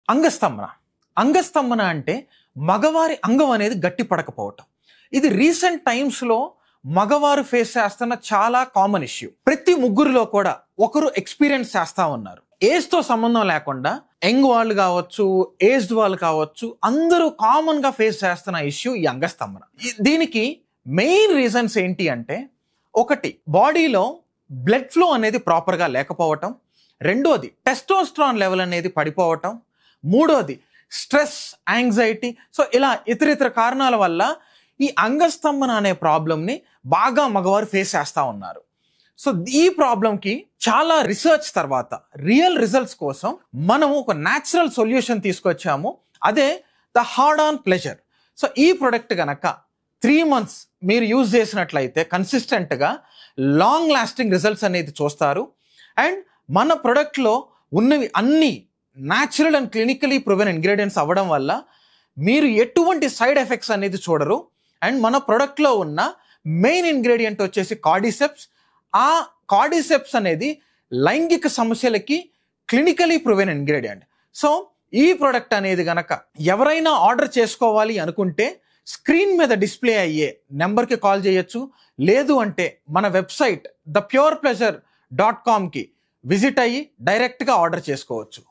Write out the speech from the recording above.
అంగస్తంభన. అంగస్తంభన అంటే మగవారి అంగం అనేది గట్టి పడకపోవటం. ఇది రీసెంట్ టైమ్స్లో మగవారు ఫేస్ చేస్తున్న చాలా కామన్ ఇష్యూ. ప్రతి ముగ్గురులో కూడా ఒకరు ఎక్స్పీరియన్స్ చేస్తా ఉన్నారు. ఏజ్తో సంబంధం లేకుండా యంగ్ వాళ్ళు కావచ్చు, ఏజ్డ్ వాళ్ళు కావచ్చు, అందరూ కామన్గా ఫేస్ చేస్తున్న ఇష్యూ ఈ అంగస్తంభన. దీనికి మెయిన్ రీజన్స్ ఏంటి అంటే, ఒకటి బాడీలో బ్లడ్ ఫ్లో అనేది ప్రాపర్గా లేకపోవటం, రెండోది టెస్టోస్టెరాన్ లెవెల్ అనేది పడిపోవటం, మూడోది స్ట్రెస్, యాంగ్జైటీ. సో ఇలా ఇతర కారణాల వల్ల ఈ అంగస్తంభన అనే ప్రాబ్లంని బాగా మగవారు ఫేస్ చేస్తూ ఉన్నారు. సో ఈ ప్రాబ్లంకి చాలా రీసెర్చ్ తర్వాత రియల్ రిజల్ట్స్ కోసం మనము ఒక న్యాచురల్ సొల్యూషన్ తీసుకొచ్చాము. అదే the hard on pleasure. So ఈ ప్రొడక్ట్ గనక 3 months మీరు యూజ్ చేసినట్లయితే కన్సిస్టెంట్గా లాంగ్ లాస్టింగ్ రిజల్ట్స్ అనేది చూస్తారు. అండ్ మన ప్రొడక్ట్లో ఉన్నవి అన్ని natural and clinically proven ingredients అవ్వడం వల్ల మీరు ఎటువంటి సైడ్ ఎఫెక్ట్స్ అనేది చూడరు. అండ్ మన ప్రొడక్ట్లో ఉన్న మెయిన్ ఇంగ్రీడియంట్ వచ్చేసి కార్డిసెప్స్. ఆ కార్డిసెప్స్ అనేది లైంగిక సమస్యలకి క్లినికలీ ప్రూవెన్ ఇంగ్రీడియంట్. సో ఈ ప్రోడక్ట్ అనేది గనక ఎవరైనా ఆర్డర్ చేసుకోవాలి అనుకుంటే స్క్రీన్ మీద డిస్ప్లే అయ్యే నెంబర్కి కాల్ చేయొచ్చు. లేదు అంటే మన వెబ్సైట్ thepurePleasure.com కి విజిట్ అయ్యి డైరెక్ట్గా ఆర్డర్ చేసుకోవచ్చు.